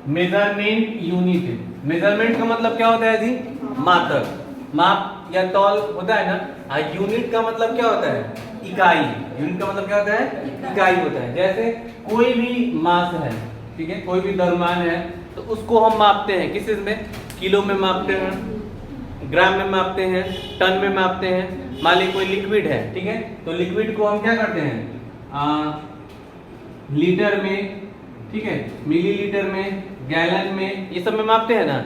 Measurement unit. Measurement का मतलब क्या होता है जी? मात्रक, माप या तौल होता है ना। यूनिट का मतलब क्या होता है? इकाई। यूनिट का मतलब क्या होता है? इकाई होता है। जैसे कोई भी मास है, ठीक है, कोई भी द्रव्यमान है तो उसको हम मापते हैं किस चीज में? किलो में मापते हैं, ग्राम में मापते हैं, टन में मापते हैं। मान लीजिए कोई लिक्विड है, ठीक है, तो लिक्विड को हम क्या करते हैं? लीटर में, ठीक है, मिलीलीटर में, गैलन में, ये सब में मापते हैं ना।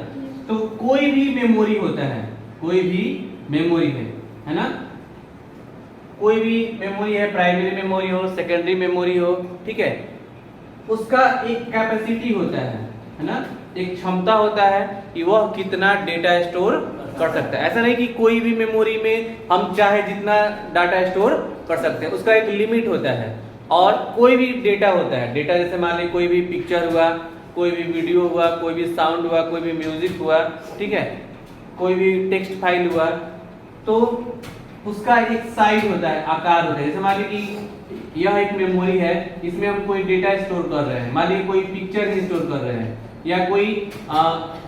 तो कोई भी मेमोरी होता है, कोई भी मेमोरी है ना, कोई भी मेमोरी है, प्राइमरी मेमोरी हो, सेकेंडरी मेमोरी हो, ठीक है, उसका एक कैपेसिटी होता है ना, एक क्षमता होता है कि वह कितना डेटा स्टोर कर सकता है। ऐसा नहीं कि कोई भी मेमोरी में हम चाहे जितना डाटा स्टोर कर सकते हैं, उसका एक लिमिट होता है। और कोई भी डेटा होता है, डेटा जैसे मान लीजिए कोई भी पिक्चर हुआ, कोई भी वीडियो हुआ, कोई भी साउंड हुआ, कोई भी म्यूजिक हुआ, ठीक है, कोई भी टेक्स्ट फाइल हुआ, तो उसका एक साइज होता है, आकार होता है। जैसे मान लीजिए कि यह एक मेमोरी है, इसमें हम कोई डेटा स्टोर कर रहे हैं, मान लीजिए कोई पिक्चर स्टोर कर रहे हैं या कोई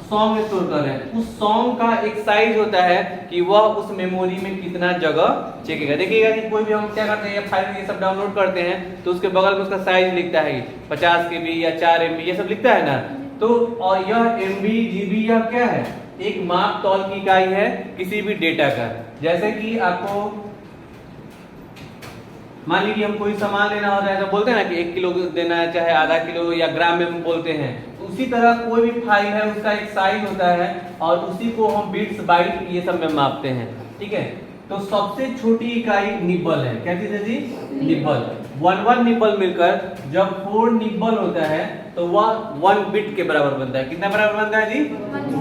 सॉन्ग स्टोर कर रहे हैं। उस सॉन्ग का एक साइज होता है कि वह उस मेमोरी में कितना जगह चेकेगा। देखिएगा कि कोई भी हम क्या करते हैं, ये फाइल ये सब डाउनलोड करते हैं तो उसके बगल में उसका साइज लिखता है 50 KB या 4 MB, ये सब लिखता है ना। तो और यह MB GB या क्या है, एक माप तौल की इकाई है किसी भी डेटा का। जैसे कि आपको मान लीजिए हम कोई सामान लेना होता है तो बोलते हैं ना कि 1 किलो देना है, चाहे आधा किलो या ग्राम में बोलते हैं। उसी तरह कोई भी फाइल है उसका एक साइज होता है और उसी को हम बिट्स बाइट ये सब में मापते हैं, ठीक है। तो सबसे छोटी इकाई निब्बल है। क्या चीज है जी? निब्बल। 1 निब्बल मिलकर जब 4 निब्बल होता है तो वह 1 बिट के बराबर बनता है। कितना बराबर बनता है जी?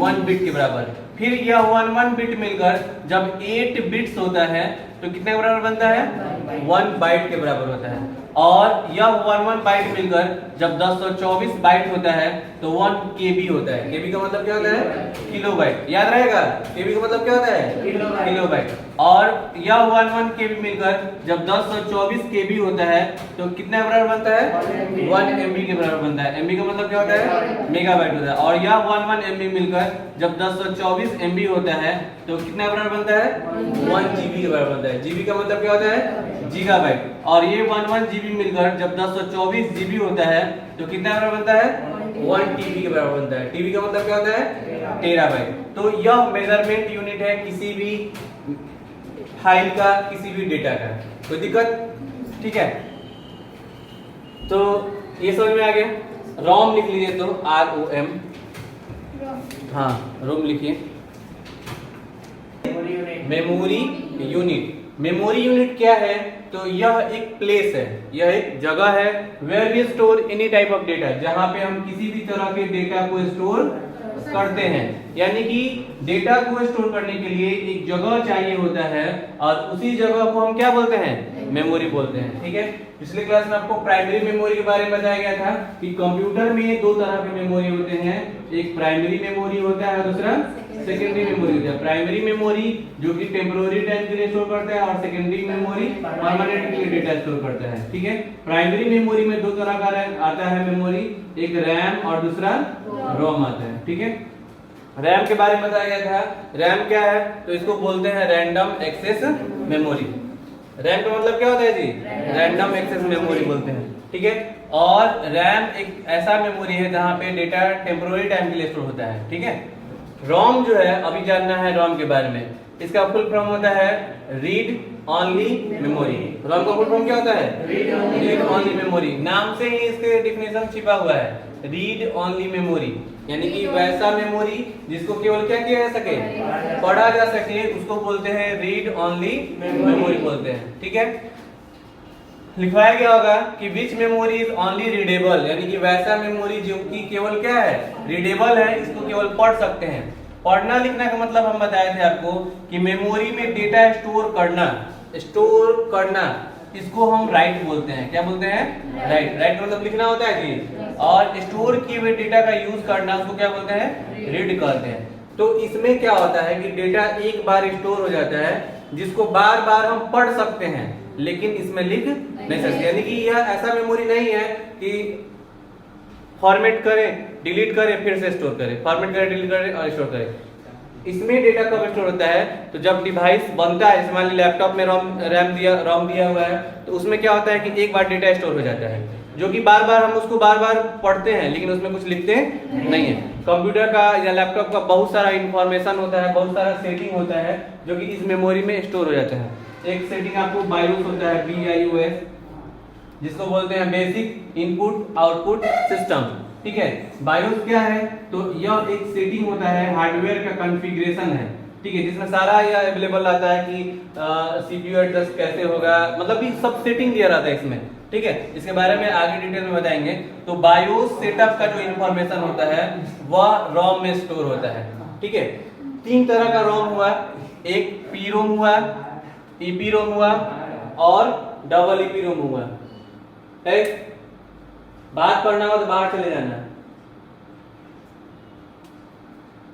1 बिट के बराबर। फिर यह 1 बिट मिलकर जब 8 बिट्स होता है तो कितने के बराबर बनता है? 1 बाइट के बराबर होता है। और यह 1 बाइट मिलकर जब 1024 बाइट होता है तो 1 KB होता है। KB का मतलब क्या होता है? Kilo byte. याद रहेगा, KB का मतलब क्या होता है? Kilo byte. और यह 1 KB मिलकर जब 1024 KB होता है तो कितने बराबर बनता है? 1 MB के बराबर बनता है। MB का मतलब क्या होता है? मेगाबाइट होता है। और यह 1 MB मिलकर जब 1024 MB होता है तो कितना बराबर बनता है? 1 GB के बराबर बनता है। GB का मतलब क्या होता है? गीगाबाइट। और ये 1 GB मिलकर जब 1024 GB होता है तो कितना बराबर बनता है? 1 TB के बराबर बनता है। TB का मतलब क्या होता है? टेराबाइट। तो यह मेजरमेंट यूनिट है किसी भी फाइल का, किसी भी डेटा का। कोई दिक्कत? ठीक है, तो ये समझ में आ गया। रोम लिख लीजिए तो ROM, हाँ रोम लिखिए। Memory unit. मेमोरी यूनिट क्या है? तो यह एक प्लेस है, यह एक जगह है where we store any type of data, जहां पे हम किसी भी तरह के डेटा को स्टोर करते हैं। यानी कि डेटा को स्टोर करने के लिए एक जगह चाहिए होता है और उसी जगह को हम क्या बोलते हैं? मेमोरी बोलते हैं, ठीक है। पिछले क्लास में आपको प्राइमरी मेमोरी के बारे में बताया गया था कि कंप्यूटर में 2 तरह के मेमोरी होते हैं, एक प्राइमरी मेमोरी होता है और दूसरा सेकेंडरी मेमोरी होता है। प्राइमरी मेमोरी जो कि टेम्पोररी टाइम के लिए स्टोर करता है और सेकेंडरी मेमोरी परमानेंट के लिए डेटा स्टोर करता है, ठीक है। प्राइमरी मेमोरी में 2 तरह का आता है मेमोरी, एक रैम और दूसरा रोम आता है, ठीक है। रैम के बारे में बताया गया था। रैम क्या है? तो इसको बोलते हैं रैंडम एक्सेस मेमोरी। रैम का मतलब क्या होता है जी? रैंडम एक्सेस मेमोरी बोलते हैं, ठीक है। और रैम एक ऐसा मेमोरी है जहां पे डेटा टेम्पोररी टाइम के लिए स्टोर होता है, ठीक है। रोम जो है, अभी जानना है रोम के बारे में। इसका फुल फॉर्म होता है रीड ओनली मेमोरी। रोम का फुल फॉर्म क्या होता है? Read only memory. नाम से ही इसके डिफिनेशन छिपा हुआ है, रीड ओनली मेमोरी। यानी कि वैसा मेमोरी जिसको केवल क्या किया जा सके? पढ़ा जा सके, उसको बोलते हैं रीड ओनली मेमोरी बोलते हैं, ठीक है। लिखवाया गया होगा कि विच मेमोरी इज ओनली रीडेबल, यानी कि वैसा मेमोरी जो कि केवल क्या है? रीडेबल है, इसको केवल पढ़ सकते हैं। पढ़ना लिखना का मतलब हम बताए थे आपको कि मेमोरी में डेटा स्टोर करना, इसको हम राइट बोलते हैं। क्या बोलते हैं? राइट। राइट मतलब लिखना होता है जी। और स्टोर किए हुए डेटा का यूज करना, उसको क्या बोलते हैं? रीड करते हैं। तो इसमें क्या होता है कि डेटा एक बार स्टोर हो जाता है जिसको बार बार हम पढ़ सकते हैं, लेकिन इसमें लिख नहीं सकते। यानी कि यह ऐसा मेमोरी नहीं है कि फॉर्मेट करें, डिलीट करें, फिर से स्टोर करें, फॉर्मेट करें, डिलीट करें और स्टोर करें। इसमें डेटा कब स्टोर होता है? तो जब डिवाइस बनता है, मान लीजिए लैपटॉप में रैम दिया हुआ है, तो उसमें क्या होता है कि एक बार डेटा स्टोर हो जाता है, जो कि बार बार हम उसको बार बार पढ़ते हैं, लेकिन उसमें कुछ लिखते नहीं है। कंप्यूटर का या लैपटॉप का बहुत सारा इंफॉर्मेशन होता है, बहुत सारा सेटिंग होता है, जो कि इस मेमोरी में स्टोर हो जाता है। एक सेटिंग आपको बायोस होता है, BIOS, जिसको बोलते हैं बेसिक इनपुट आउटपुट सिस्टम। ठीक है, बायोस क्या है? तो यह एक सेटिंग होता है, हार्डवेयर का कॉन्फ़िगरेशन है। ठीक है, जिसमें सारा यह अवेलेबल आता है कि CPU एडजस्ट कैसे होगा, मतलब ये सब सेटिंग दिया रहता है इसमें। ठीक है, इसके बारे में आगे डिटेल में बताएंगे। तो बायोस सेटअप का जो इंफॉर्मेशन होता है वह रोम में स्टोर होता है। ठीक है, 3 तरह का रोम हुआ, एक PROM हुआ, EPROM हुआ और डबल EPROM हुआ। बात करना हो तो बाहर चले जाना।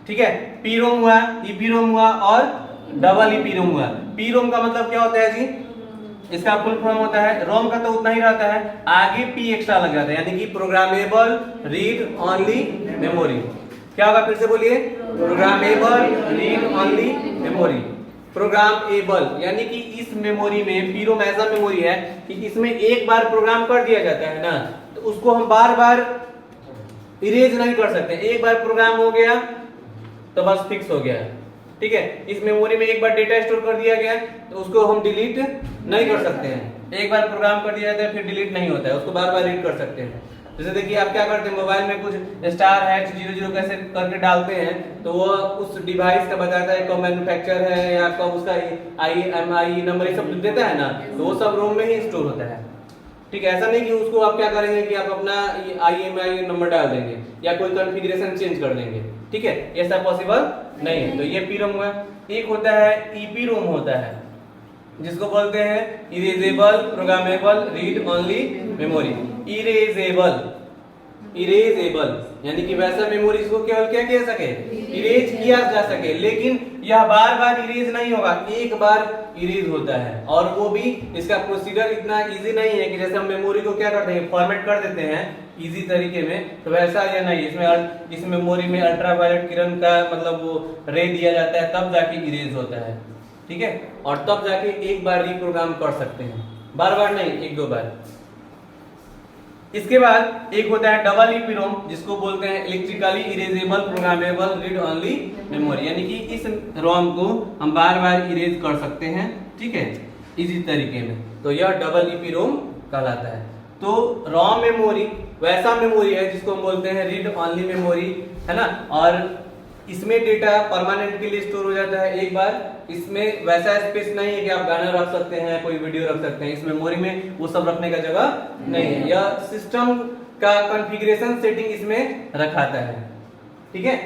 ठीक है, PROM हुआ, EPROM हुआ और डबल EPROM हुआ। PROM का मतलब क्या होता है जी? इसका फुल फॉर्म होता है, रोम का तो उतना ही रहता है, आगे P एक्स्ट्रा लग जाता है, यानी कि प्रोग्रामेबल रीड ओनली मेमोरी। क्या होगा, फिर से बोलिए? Programmable read only memory. Programmable यानी कि इस मेमोरी में PROM ऐसा मेमोरी है कि इसमें एक बार प्रोग्राम कर दिया जाता है ना, तो उसको हम बार बार इरेज नहीं कर सकते। एक बार प्रोग्राम हो गया तो बस फिक्स हो गया। ठीक है, इस मेमोरी में एक बार डेटा स्टोर कर दिया गया तो उसको हम डिलीट नहीं कर सकते हैं। एक बार प्रोग्राम कर दिया जाता है फिर डिलीट नहीं होता है, उसको बार बार रीड कर सकते हैं। जैसे देखिए आप क्या करते हैं, मोबाइल में कुछ *#00 कैसे करके डालते हैं तो वो उस डिवाइस का बताता है कब मैन्युफैक्चर है या कब उसका IMEI नंबर ये सब देता है ना, तो वो सब रोम में ही स्टोर होता है। ठीक है, ऐसा नहीं कि उसको आप क्या करेंगे कि आप अपना IMEI नंबर डाल देंगे या कोई कॉन्फ़िगरेशन चेंज कर देंगे। ठीक है, ऐसा पॉसिबल नहीं है। तो ये PROM हुआ। एक होता है EPROM होता है, जिसको बोलते हैं erasable programmable read only memory. Erasable यानी कि वैसा मेमोरी इसको केवल क्या कह सके, इरेज किया जा सके, लेकिन यह बार बार इरेज नहीं होगा, एक बार इरेज होता है। और वो भी इसका प्रोसीजर इतना इजी नहीं है कि जैसे हम मेमोरी को क्या करते हैं, फॉर्मेट कर देते हैं इजी तरीके में, तो वैसा या नहीं। इसमें इस मेमोरी में अल्ट्रावायलेट किरण का मतलब वो रे दिया जाता है, तब जाके इरेज होता है। ठीक है, और तब जाके एक बार रिप्रोग्राम कर सकते हैं, बार बार नहीं, 1-2 बार। इसके बाद एक होता है डबल EPROM, जिसको बोलते हैं electrically erasable programmable read only memory, यानी कि इस रोम को हम बार बार इरेज कर सकते हैं। ठीक है, इसी तरीके में, तो यह डबल EPROM कहलाता है। तो रोम मेमोरी वैसा मेमोरी है जिसको हम बोलते हैं रीड ओनली मेमोरी, है ना, और इसमें डेटा परमानेंट के लिए स्टोर हो जाता है एक बार। इसमें वैसा स्पेस नहीं है कि आप गाना रख सकते हैं, कोई वीडियो रख सकते हैं, इस मेमोरी में वो सब रखने का जगह नहीं है। यह सिस्टम का कॉन्फ़िगरेशन सेटिंग इसमें रखाता है। ठीक है,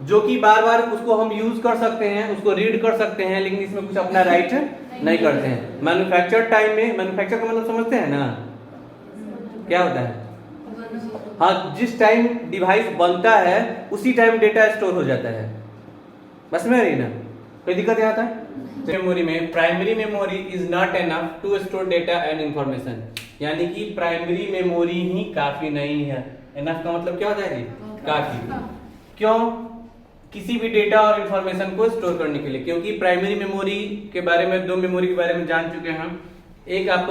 जो कि बार बार उसको हम यूज कर सकते हैं, उसको रीड कर सकते हैं, लेकिन इसमें कुछ अपना राइट नहीं करते हैं। मैन्युफैक्चर टाइम में, मैन्युफैक्चर का मतलब समझते हैं ना, क्या होता है? हाँ, जिस टाइम डिवाइस बनता है उसी टाइम डेटा स्टोर हो जाता है। बस में रही ना, कोई दिक्कत यहाँ था? मेमोरी में primary memory is not enough to store data and information, यानी कि प्राइमरी मेमोरी ही काफी नहीं है। एनफ का मतलब क्या होता है जी? काफी। क्यों? किसी भी डेटा और इंफॉर्मेशन को स्टोर करने के लिए, क्योंकि प्राइमरी मेमोरी के बारे में, 2 मेमोरी के बारे में जान चुके हैं हम। एक आप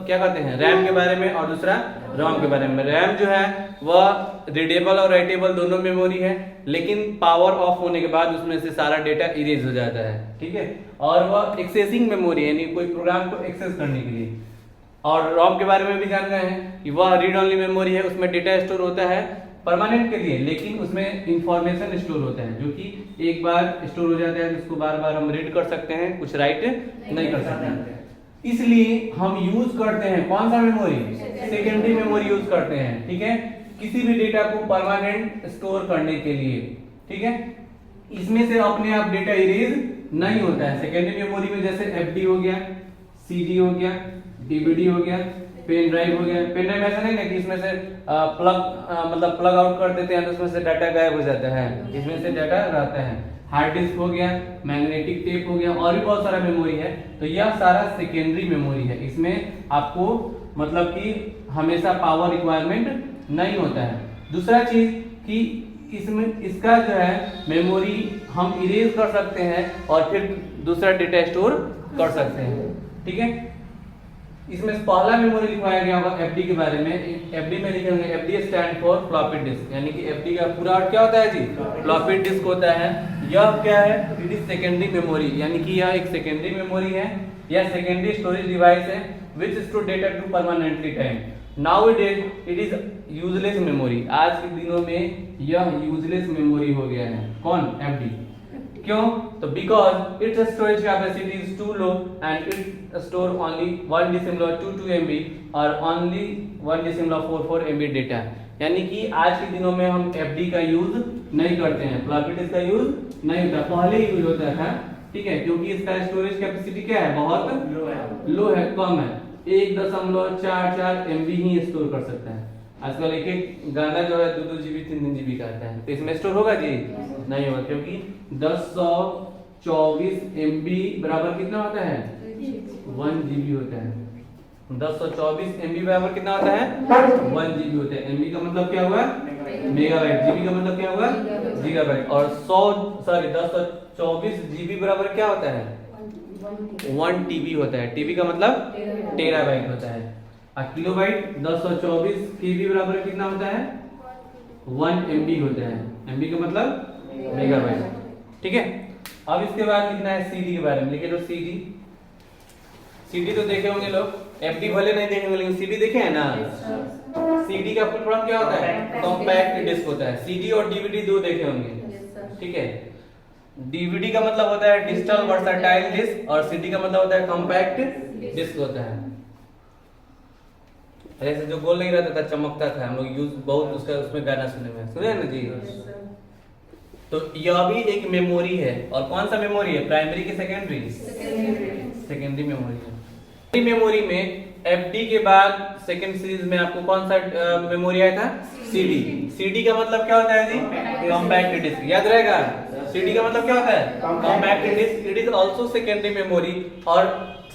क्या कहते हैं, रैम के बारे में, और दूसरा रोम के बारे में। रैम जो है वह रीडेबल और राइटेबल दोनों मेमोरी है, लेकिन पावर ऑफ होने के बाद उसमें से सारा डेटा इरेज हो जाता है। ठीक है, और वह एक्सेसिंग मेमोरी है, यानी कोई प्रोग्राम को एक्सेस करने के लिए। और रोम के बारे में भी जान गए हैं कि वह रीड ओनली मेमोरी है, उसमें डेटा स्टोर होता है परमानेंट के लिए, लेकिन उसमें इंफॉर्मेशन स्टोर होता है, जो कि एक बार स्टोर हो जाता है, जिसको बार बार हम रीड कर सकते हैं, कुछ राइट नहीं कर सकते। इसलिए हम यूज करते हैं कौन सा मेमोरी? सेकेंडरी मेमोरी यूज करते हैं। ठीक है, किसी भी डेटा को परमानेंट स्टोर करने के लिए। ठीक है, इसमें से अपने आप डेटा इरेज नहीं होता है। सेकेंडरी मेमोरी में जैसे FD हो गया, CD हो गया, DVD हो गया, पेन ड्राइव हो गया। पेन ड्राइव ऐसा नहीं ना कि इसमें से प्लग आउट कर देते हैं तो उसमें से डाटा गायब हो जाता है, इसमें से डाटा रहता है। हार्ड डिस्क हो गया, मैग्नेटिक टेप हो गया, और भी बहुत सारा मेमोरी है। तो यह सारा सेकेंडरी मेमोरी है। इसमें आपको मतलब कि हमेशा पावर रिक्वायरमेंट नहीं होता है। दूसरा चीज कि इसमें इसका जो है मेमोरी हम इरेज कर सकते हैं और फिर दूसरा डेटा स्टोर कर सकते हैं, ठीक है। इसमें पहला मेमोरी लिखवाया गया होगा एफडी के बारे में। एफडी में लिखेंगे FD stand for floppy disk, यानी कि एफडी का पूरा अर्थ क्या होता है जी, फ्लॉपी डिस्क होता है। यह क्या है, इट इज सेकेंडरी मेमोरी, यानी कि यह एक सेकेंडरी मेमोरी है या सेकेंडरी स्टोरेज डिवाइस है which store data to permanently time. Nowadays it is useless memory, आज के दिनों में यह यूजलेस मेमोरी हो गया है। कौन, एफडी। क्यों, तो because it's storage capacity is too low and it store only 1.22 MB और ओनली 1.44 MB डेटा। यानी कि आज के दिनों में हम एफडी का यूज नहीं करते हैं, फ्लॉपी डिस्क का यूज नहीं होता, पहले यूज होता था, ठीक है, क्योंकि इसका स्टोरेज कैपेसिटी क्या है, बहुत लो है, कम है, 1.44 MB ही स्टोर कर सकता है। आजकल एक एक गाना जो है 2-2 GB 3-3 GB का आता है, तो इसमें स्टोर होगा जी, नहीं होगा, क्योंकि 1024 MB बराबर कितना होता है, 1 GB होता है। 1024 MB बराबर कितना होता है, 1 GB होता है। MB का मतलब क्या हुआ, मेगाबाइट, GB का मतलब क्या हुआ, गीगाबाइट, और 1024 GB बराबर क्या होता है, 1 TB होता है। TB का मतलब टेराबाइट होता है। और किलोबाइट 1024 KB बराबर कितना होता है, 1 MB होता है। MB का मतलब मेगाबाइट, ठीक है। अब इसके बाद लिखना है CD के बारे में, लिखे तो CD तो देखे होंगे लोग, FD भले नहीं देखेंगे लेकिन CD देखे हैं ना। CD का फुल फॉर्म क्या होता है, कॉम्पैक्ट डिस्क होता है। CD और DVD दो देखे होंगे, ठीक है। DVD का मतलब होता है डिजिटल वर्सटाइल डिस्क और CD का मतलब होता है कॉम्पैक्ट डिस्क होता है। ऐसे जो गोल नहीं रहता था, चमकता था, हम लोग यूज बहुत उसका उसमें गाना सुने ना जी। तो यह भी एक मेमोरी है, और कौन सा मेमोरी है, प्राइमरी की सेकेंडरी, सेकेंडरी मेमोरी है। मेमोरी में एफडी के बाद सेकंड सीरीज में आपको कौन सा मेमोरी आया था, CD। CD का मतलब क्या होता है जी, कॉम्पैक्ट डिस्क, याद रहेगा। CD का मतलब क्या होता है, compact disc. It is also secondary memory और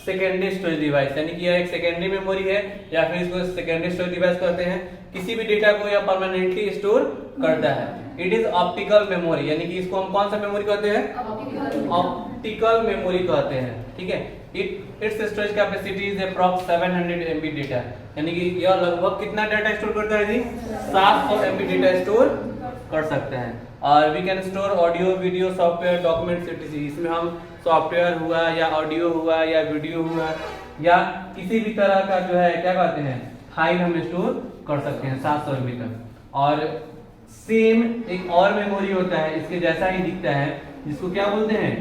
सेकेंडरी स्टोरेज डिवाइस, यानी कि यह एक सेकेंडरी मेमोरी है या फिर इसको सेकेंडरी स्टोरेज डिवाइस कहते हैं। किसी भी डेटा को यह परमानेंटली स्टोर करता है। इट इज ऑप्टिकल मेमोरी, यानी कि इसको हम कौन सा मेमोरी कहते हैं, ऑप्टिकल मेमोरी कहते हैं, ठीक है। It's storage capacity is approx 700 MB डेटा, यानी कि यह लगभग कितना डेटा स्टोर करता है जी, 700 MB डेटा स्टोर कर सकता है। और we can store audio, video, software, documents etc। इसमें हम सॉफ्टवेयर हुआ या ऑडियो हुआ या वीडियो हुआ या किसी भी तरह का जो है क्या कहते हैं, फाइल हम स्टोर कर सकते हैं 700 MB तक। और सेम एक और मेमोरी होता है, इसके जैसा ही दिखता है, जिसको क्या बोलते हैं,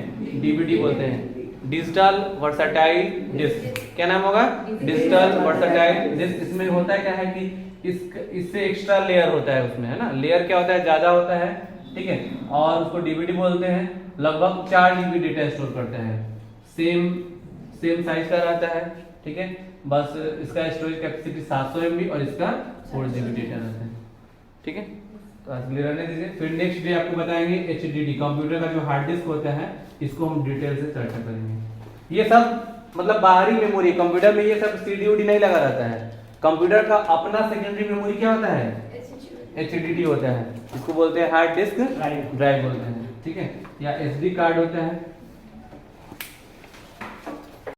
DVD बोलते हैं, डिजिटल वर्सटाइल डिस्क। क्या नाम होगा, डिजिटल वर्सटाइल डिस्क। इसमें होता है क्या है कि इससे एक्स्ट्रा लेयर होता है उसमें, है ना, लेयर क्या होता है, ज्यादा होता है, ठीक है, और उसको DVD बोलते हैं। लगभग 4 GB डेटा स्टोर करता है, सेम साइज का रहता है, ठीक है। बस इसका स्टोरेज कैपेसिटी 700 MB और इसका 4 GB डेटा रहता है, ठीक है। तो आज क्लियर रहने दीजिए। फिर नेक्स्ट डे आपको बताएंगे HDD, कंप्यूटर का जो हार्ड डिस्क होता है, इसको हम डिटेल से चर्चा करेंगे। ये सब मतलब बाहरी मेमोरी, कंप्यूटर में ये सब CD नहीं लगा रहता है। कंप्यूटर का अपना सेकेंडरी मेमोरी क्या होता है, HDD होता है, इसको बोलते हैं हार्ड डिस्क ड्राइव बोलते हैं, ठीक है, या SD कार्ड होता है।